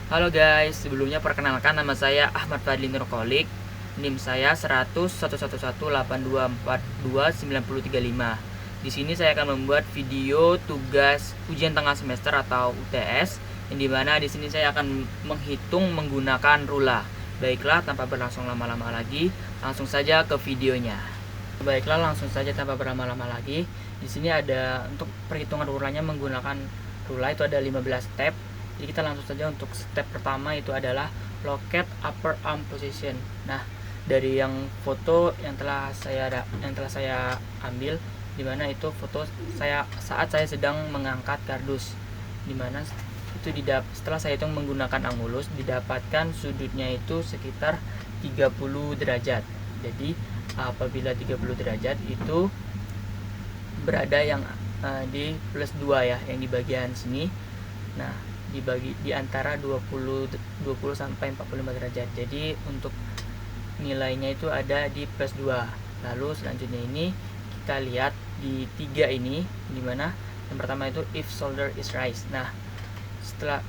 Halo guys, sebelumnya perkenalkan nama saya Ahmad Fadli Nurkolik. NIM saya 1001182429035. Di sini saya akan membuat video tugas ujian tengah semester atau UTS, yang dimana di sini saya akan menghitung menggunakan rula. Baiklah, tanpa berlangsung lama-lama lagi, langsung saja ke videonya. Baiklah, langsung saja tanpa berlama-lama lagi. Di sini ada untuk perhitungan rulanya menggunakan rula itu ada 15 step. Jadi kita langsung saja untuk step pertama itu adalah locate upper arm position. Nah, dari yang foto yang telah saya ambil, dimana itu foto saya saat saya sedang mengangkat kardus, dimana itu setelah saya hitung menggunakan angulus didapatkan sudutnya itu sekitar 30 derajat. Jadi apabila 30 derajat itu berada yang di plus 2 ya, yang di bagian sini. Nah, dibagi di antara 20 sampai 45 derajat. Jadi untuk nilainya itu ada di plus 2. Lalu selanjutnya ini kita lihat di 3 ini, dimana yang pertama itu if shoulder is raised. Nah, setelah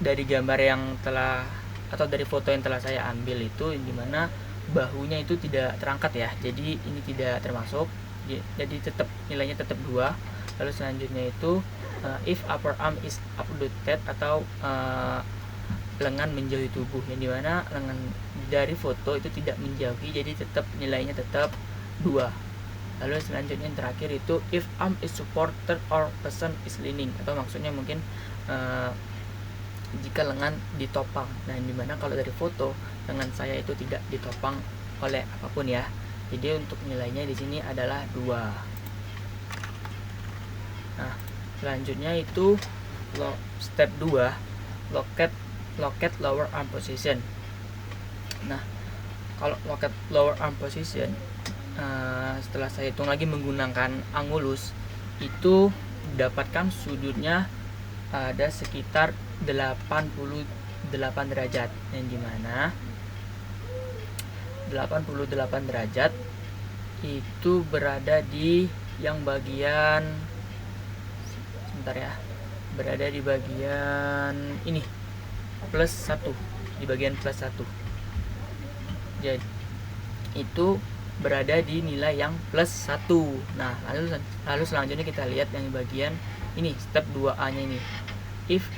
dari gambar yang telah atau dari foto yang telah saya ambil itu, dimana bahunya itu tidak terangkat ya, jadi ini tidak termasuk, jadi tetap nilainya tetap 2. Lalu selanjutnya itu if upper arm is abducted atau lengan menjauhi tubuh, yang dimana lengan dari foto itu tidak menjauhi, jadi tetap nilainya tetap 2. Lalu selanjutnya yang terakhir itu if arm is supported or person is leaning, atau maksudnya mungkin jika lengan ditopang. Nah, yang dimana kalau dari foto lengan saya itu tidak ditopang oleh apapun ya, jadi untuk nilainya di sini adalah 2. Nah, selanjutnya itu step 2 locate lower arm position. Nah, kalau locate lower arm position, setelah saya hitung lagi menggunakan angulus, itu dapatkan sudutnya ada sekitar 88 derajat, yang dimana 88 derajat itu berada di yang bagian berada di bagian ini plus 1, di bagian plus 1. Jadi itu berada di nilai yang plus 1. Nah, lalu selanjutnya kita lihat yang di bagian ini, step 2A nya ini, if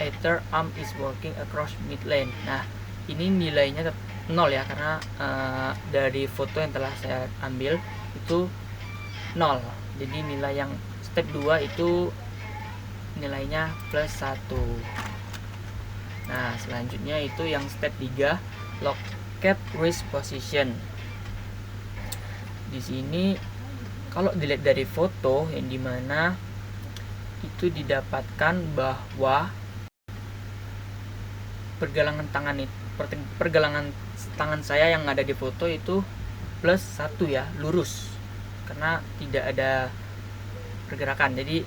either arm is working across midline. Nah, ini nilainya 0 ya, karena dari foto yang telah saya ambil itu 0. Jadi nilai yang step 2 itu nilainya plus 1. Nah, selanjutnya itu yang step 3 locate wrist position. Di sini kalau dilihat dari foto, yang dimana itu didapatkan bahwa pergelangan tangan saya yang ada di foto itu plus 1 ya, lurus, karena tidak ada pergerakan. Jadi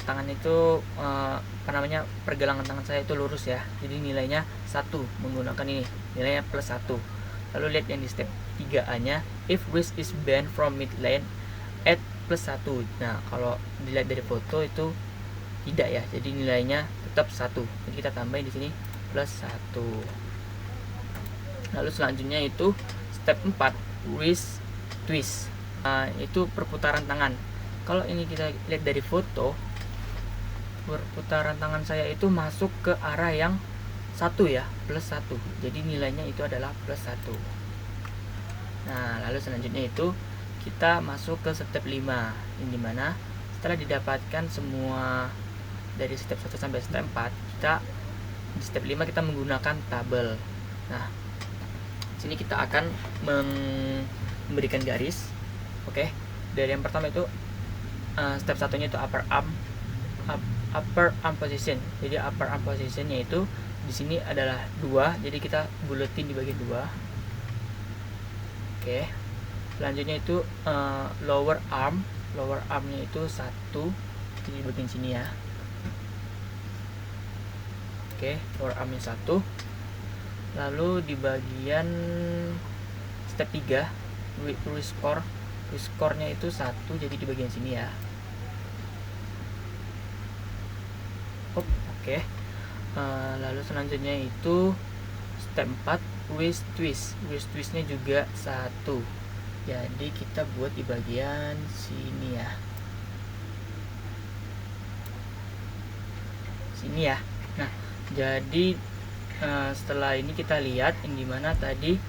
tangan itu pergelangan tangan saya itu lurus ya, jadi nilainya 1 menggunakan ini, nilainya plus 1. Lalu lihat yang di step 3A nya, if wrist is bent from midline at plus 1. Nah, kalau dilihat dari foto itu tidak ya, jadi nilainya tetap 1. Jadi kita tambahin di sini plus 1. Lalu selanjutnya itu step 4 wrist twist. Itu perputaran tangan. Kalau ini kita lihat dari foto, perputaran tangan saya itu masuk ke arah yang 1 ya, plus 1. Jadi nilainya itu adalah plus 1. Nah, lalu selanjutnya itu kita masuk ke step 5, yang dimana setelah didapatkan semua dari step 1 sampai step 4, kita di step 5 kita menggunakan tabel. Nah, sini kita akan memberikan garis. Oke. Dari yang pertama itu step 1-nya itu upper arm position. Jadi upper arm positionnya itu di sini adalah 2, jadi kita buletin di bagian 2. Oke. Selanjutnya itu lower armnya itu 1, jadi di bagian sini ya. Oke, lower armnya 1. Lalu di bagian step 3 wrist core-nya itu 1, jadi di bagian sini ya. Oke. Lalu selanjutnya itu step 4, waist twist. Waist twistnya juga 1. Jadi kita buat di bagian sini ya. Sini ya. Nah, jadi setelah ini kita lihat yang dimana tadi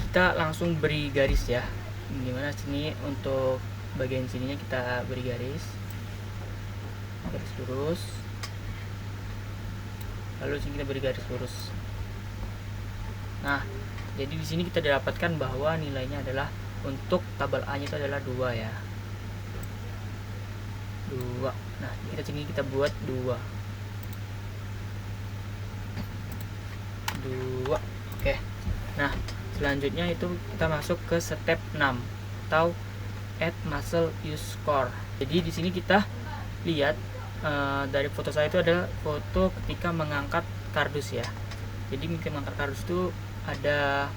kita langsung beri garis ya. Yang dimana sini untuk bagian sininya kita beri garis lurus. Lalu sini kita beri garis lurus. Nah, jadi di sini kita dapatkan bahwa nilainya adalah untuk tabel A nya itu adalah 2 ya. 2. Nah, kita buat 2. Oke. Nah, selanjutnya itu kita masuk ke step 6 atau add muscle use score. Jadi di sini kita lihat dari foto saya itu adalah foto ketika mengangkat kardus ya. Jadi ketika mengangkat kardus itu ada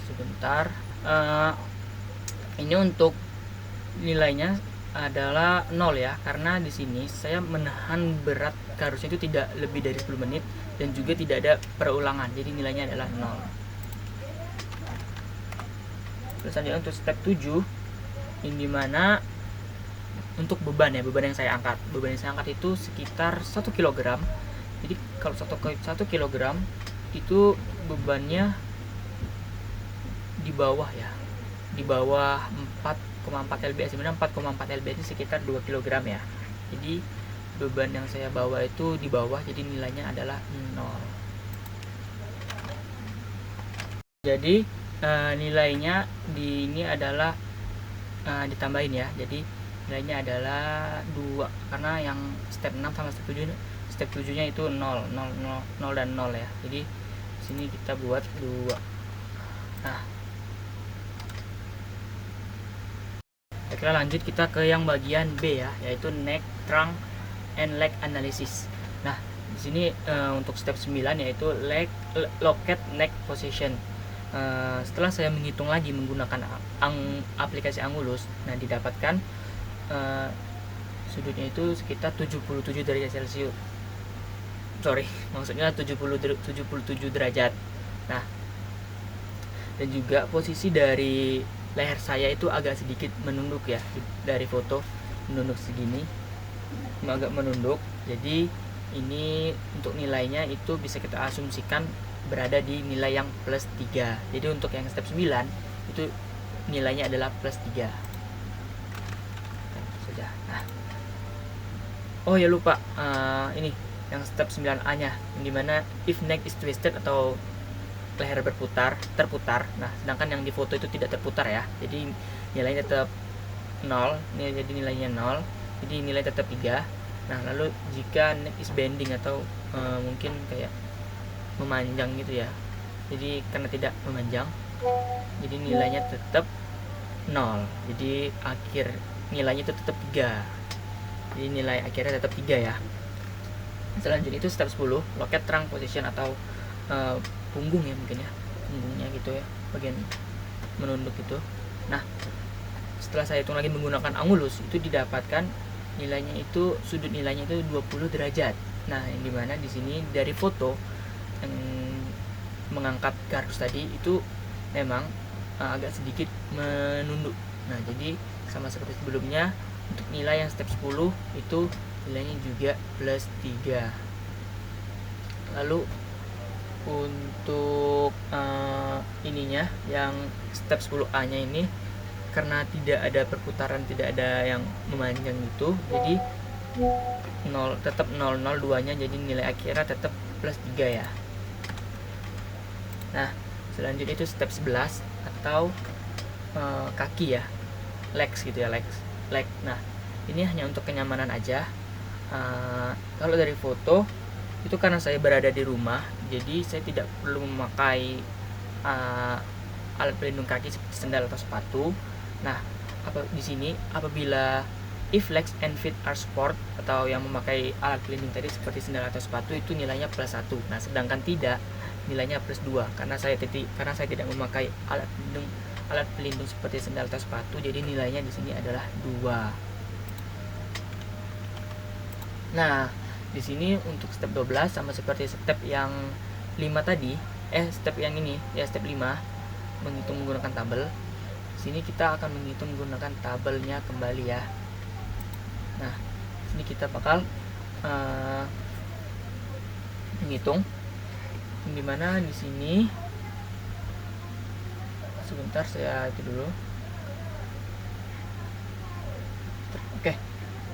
sebentar. Ini untuk nilainya adalah 0 ya, karena di sini saya menahan berat kardusnya itu tidak lebih dari 10 menit dan juga tidak ada perulangan. Jadi nilainya adalah 0. Terus selanjutnya untuk step 7 yang dimana untuk beban ya, beban yang saya angkat. Beban yang saya angkat itu sekitar 1 kg. Jadi kalau 1 kg itu bebannya di bawah ya. Di bawah 4,4 lbs. Sebenarnya 4,4 lbs itu sekitar 2 kg ya. Jadi beban yang saya bawa itu di bawah, jadi nilainya adalah 0. Jadi nilainya di ini adalah ditambahin ya. Jadi nilainya adalah 2 karena yang step 6 sama step 7 nya itu 0 dan 0 ya. Jadi sini kita buat 2. Nah, kita lanjut ke yang bagian B ya, yaitu neck, trunk, and leg analysis. Nah, di sini untuk step 9 yaitu locket neck position. Setelah saya menghitung lagi menggunakan aplikasi Angulus, nah didapatkan sudutnya itu sekitar 77 derajat Celcius. Maksudnya 77 derajat. Nah, dan juga posisi dari leher saya itu agak sedikit menunduk ya, dari foto menunduk segini, agak menunduk. Jadi ini untuk nilainya itu bisa kita asumsikan berada di nilai yang plus 3. Jadi untuk yang step 9 itu nilainya adalah plus 3 saja. Nah, oh ya lupa, ini yang step 9A nya, yang dimana if neck is twisted atau leher terputar. Nah, sedangkan yang di foto itu tidak terputar ya. Jadi nilainya tetap 0. Jadi nilainya 0. Jadi nilai tetap 3. Nah, lalu jika neck is bending atau mungkin kayak memanjang gitu ya. Jadi karena tidak memanjang, jadi nilainya tetap 0. Jadi akhir nilainya itu tetap 3. Jadi nilai akhirnya tetap 3 ya. Selanjutnya itu step 10, locket trunk position atau punggung ya, mungkin ya, punggungnya gitu ya, bagian menunduk itu. Nah, setelah saya hitung lagi menggunakan Angulus, itu didapatkan nilainya itu, sudut nilainya itu 20 derajat. Nah, yang dimana di sini dari foto yang mengangkat kardus tadi itu memang agak sedikit menunduk. Nah, jadi sama seperti sebelumnya, untuk nilai yang step 10 itu nilainya juga plus 3. Lalu untuk ininya yang step 10A nya ini, karena tidak ada perputaran, tidak ada yang memanjang itu, jadi 0, tetap 0, 0, 2 nya, jadi nilai akhirnya tetap plus 3 ya. Nah, selanjutnya itu step 11 atau kaki ya, legs gitu ya, leg. Nah, ini hanya untuk kenyamanan aja. Kalau dari foto itu karena saya berada di rumah, jadi saya tidak perlu memakai alat pelindung kaki seperti sandal atau sepatu. Nah, di sini apabila if legs and feet are sport atau yang memakai alat pelindung tadi seperti sandal atau sepatu itu nilainya plus 1. Nah, sedangkan tidak, nilainya plus 2 karena saya tidak memakai alat pelindung seperti sandal atau sepatu, jadi nilainya di sini adalah 2. Nah, di sini untuk step 12 sama seperti step yang 5 tadi, step yang ini ya, step 5 menghitung menggunakan tabel. Sini kita akan menghitung menggunakan tabelnya kembali ya. Nah, sini kita bakal menghitung, dimana di sini sebentar saya itu dulu. Oke,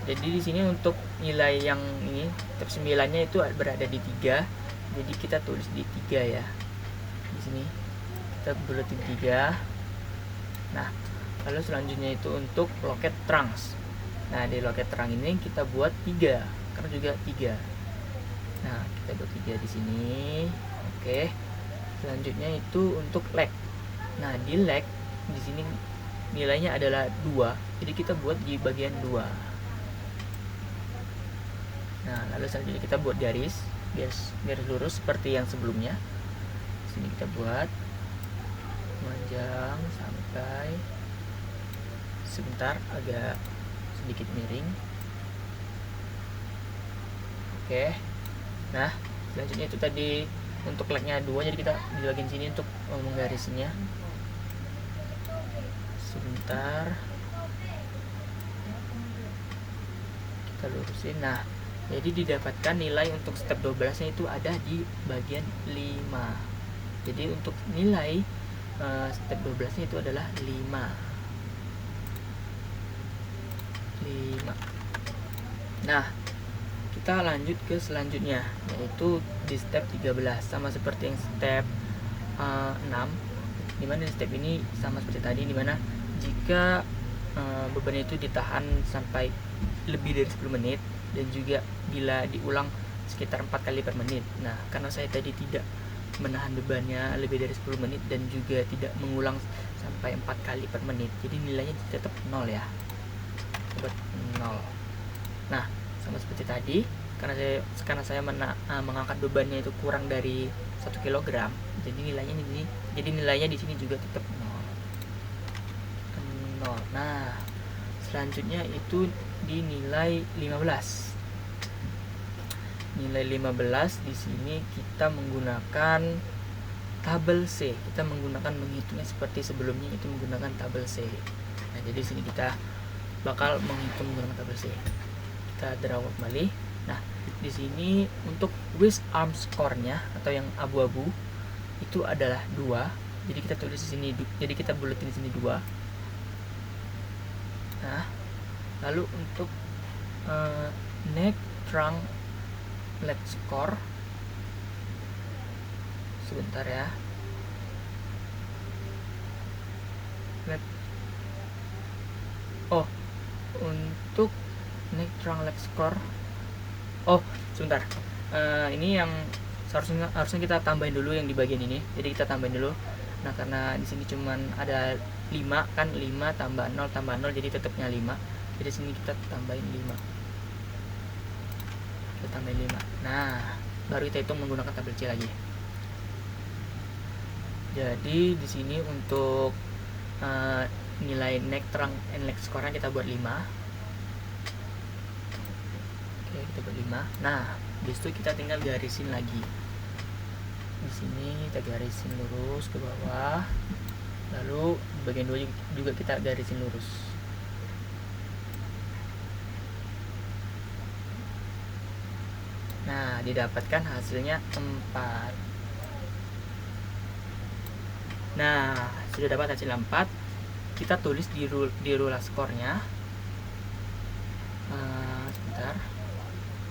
jadi di sini untuk nilai yang ini step 9-nya itu berada di 3, jadi kita tulis di 3 ya. Di sini kita buletin 3. Nah, lalu selanjutnya itu untuk loket trunks. Nah, di loket trunk ini kita buat 3 karena juga 3. Nah, kita buat 3 di sini. Oke. Selanjutnya itu untuk leg. Nah, di leg di sini nilainya adalah 2. Jadi kita buat di bagian 2. Nah, lalu selanjutnya kita buat garis lurus seperti yang sebelumnya. Sini kita buat panjang sampai sebentar agak sedikit miring. Oke. Nah, selanjutnya itu tadi untuk legnya 2, jadi kita di bagian sini untuk menggarisnya. Sebentar. Kita lurusin. Nah, jadi didapatkan nilai untuk step 12-nya itu ada di bagian 5. Jadi untuk nilai step 12-nya itu adalah 5. Nah, kita lanjut ke selanjutnya, yaitu di step 13 sama seperti yang step 6, dimana di step ini sama seperti tadi, dimana jika beban itu ditahan sampai lebih dari 10 menit dan juga bila diulang sekitar 4 kali per menit. Nah, karena saya tadi tidak menahan bebannya lebih dari 10 menit dan juga tidak mengulang sampai 4 kali per menit, jadi nilainya tetap 0 ya, tetap 0. Nah, sama seperti tadi, karena saya mengangkat bebannya itu kurang dari 1 kg, jadi nilainya di sini juga tetap 0. Nah, selanjutnya itu di nilai 15. Nilai 15 di sini kita menggunakan tabel C. Kita menghitungnya seperti sebelumnya, itu menggunakan tabel C. Nah, jadi di sini kita bakal menghitung menggunakan tabel C. Kita draw kembali. Nah, di sini untuk waist arm score-nya atau yang abu-abu itu adalah 2. Jadi kita tulis di sini, jadi kita buletin di sini 2. Nah, lalu untuk neck trunk leg score, sebentar ya. Untuk neck trunk leg score, sebentar. Ini yang harusnya kita tambahin dulu yang di bagian ini. Jadi kita tambahin dulu. Nah, karena di sini cuman ada 5 kan, 5 tambah 0 jadi tetapnya 5. Jadi sini kita tambahin 5. Kita tambahin 5. Nah, baru kita hitung menggunakan tabel C lagi. Jadi di sini untuk nilai neck trunk and leg score-nya kita buat 5. Oke, kita buat 5. Nah, habis itu kita tinggal garisin lagi. Di sini kita garisin lurus ke bawah. Lalu bagian 2 juga kita garisin lurus. Nah, didapatkan hasilnya 4. Nah, sudah dapat hasil 4. Kita tulis di rula skornya. Sebentar.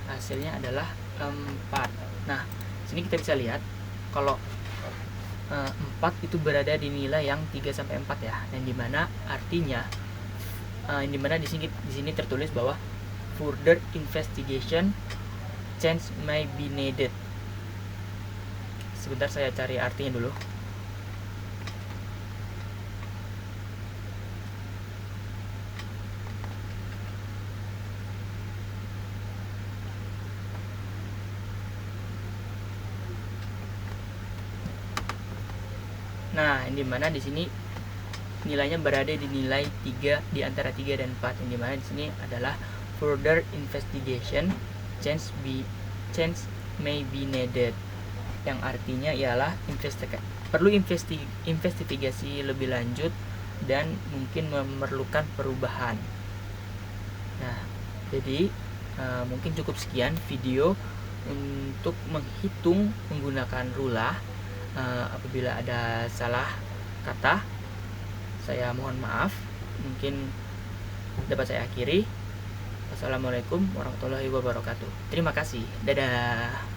Hasilnya adalah 4. Nah, sini kita bisa lihat kalau 4 itu berada di nilai yang 3 sampai 4 ya. Dan dimana artinya dimana di sini tertulis bahwa further investigation change may be needed. Sebentar saya cari artinya dulu. Nah, yang dimana di sini nilainya berada di nilai 3, di antara 3 dan 4. Yang dimana di sini adalah further investigation change may be needed, yang artinya ialah perlu investigasi lebih lanjut dan mungkin memerlukan perubahan. Nah, jadi mungkin cukup sekian video untuk menghitung menggunakan rula. Apabila ada salah kata, saya mohon maaf. Mungkin dapat saya akhiri. Wassalamualaikum warahmatullahi wabarakatuh. Terima kasih. Dadah.